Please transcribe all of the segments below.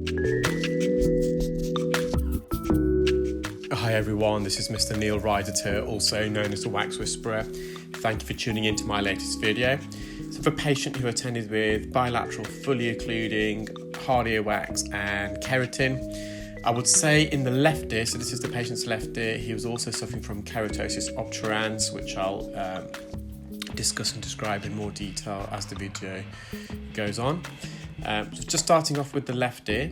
Hi everyone, this is Mr. Neel Raithatha, also known as the Wax Whisperer. Thank you for tuning in to my latest video. So for a patient who attended with bilateral fully occluding hard earwax and keratin, I would say in the left ear, so this is the patient's left ear, he was also suffering from keratosis obturans, which I'll discuss and describe in more detail as the video goes on. So just starting off with the left ear,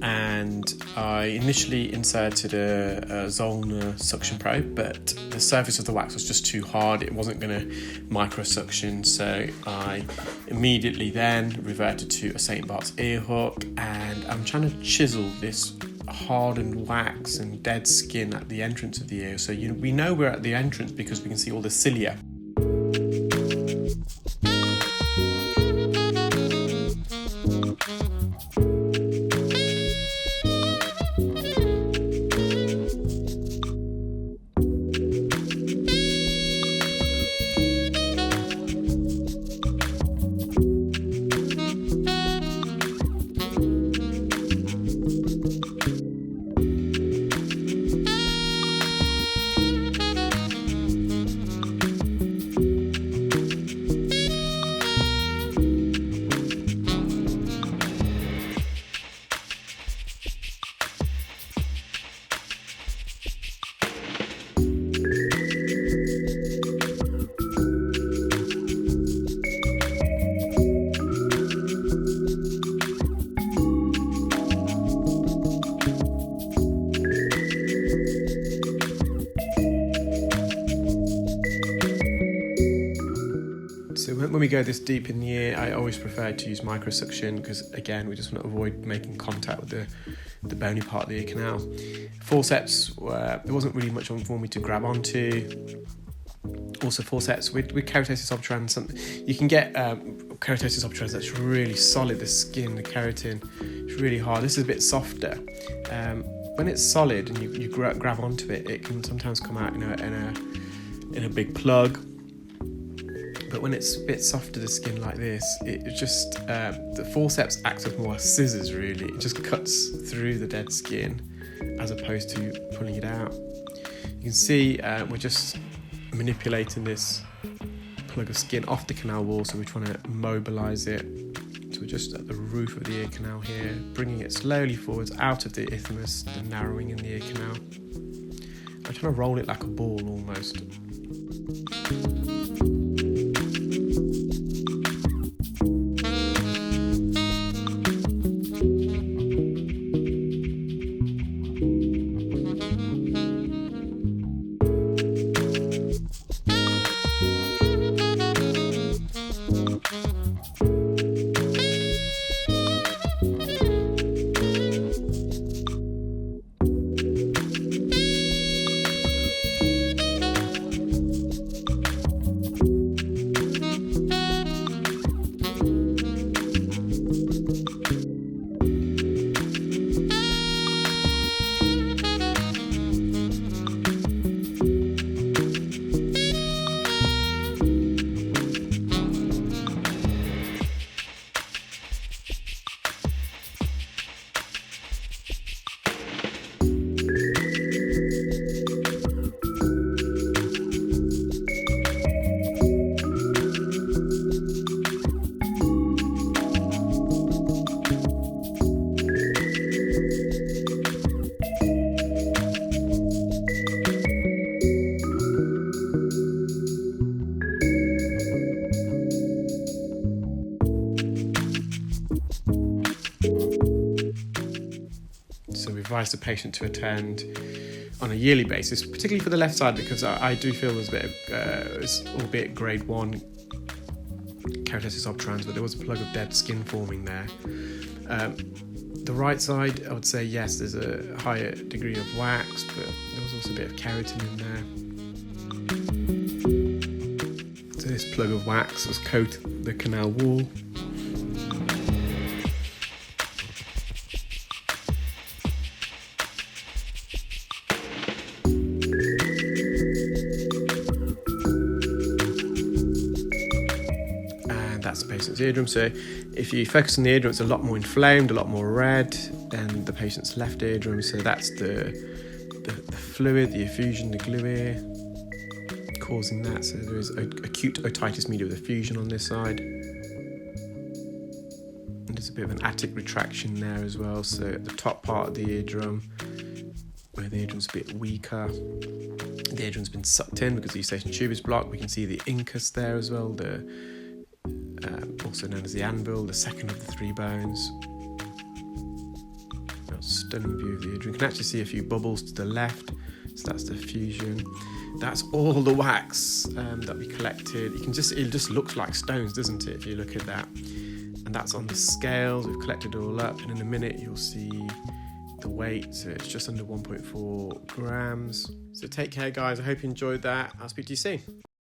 and I initially inserted a Zollner suction probe, but the surface of the wax was just too hard. It wasn't going to microsuction, so I immediately then reverted to a St. Bart's ear hook, and I'm trying to chisel this hardened wax and dead skin at the entrance of the ear. So we know we're at the entrance because we can see all the cilia. So when we go this deep in the ear, I always prefer to use microsuction because, again, we just want to avoid making contact with the bony part of the ear canal. Forceps, there wasn't really much for me to grab onto. Also forceps with keratosis obturans, you can get keratosis obturans that's really solid. The skin, the keratin, it's really hard. This is a bit softer. When it's solid and you grab onto it, it can sometimes come out in a big plug. But when it's a bit softer, the skin like this, it just, the forceps acts as more scissors really. It just cuts through the dead skin as opposed to pulling it out. You can see we're just manipulating this plug of skin off the canal wall, so we're trying to mobilise it. So we're just at the roof of the ear canal here, bringing it slowly forwards out of the isthmus, the narrowing in the ear canal. I'm trying to roll it like a ball almost. So we advise the patient to attend on a yearly basis, particularly for the left side, because I do feel there's a bit of, it's albeit grade 1 keratosis obturans, but there was a plug of dead skin forming there. The right side, I would say yes, there's a higher degree of wax, but there was also a bit of keratin in there. So this plug of wax has coated the canal wall. That's the patient's eardrum. So if you focus on the eardrum, it's a lot more inflamed, a lot more red than the patient's left eardrum. So that's the fluid, the effusion, the glue causing that. So there is acute otitis media with effusion on this side. And there's a bit of an attic retraction there as well. So at the top part of the eardrum, where the eardrum's a bit weaker, the eardrum's been sucked in because the eustachian tube is blocked. We can see the incus there as well, also known as the anvil, the second of the 3 bones. Stunning view of the eardrum. You can actually see a few bubbles to the left, so that's the effusion. That's all the wax that we collected. It just looks like stones, doesn't it, if you look at that? And that's on the scales. We've collected it all up, and in a minute you'll see the weight. So it's just under 1.4 grams. So take care, guys. I hope you enjoyed that. I'll speak to you soon.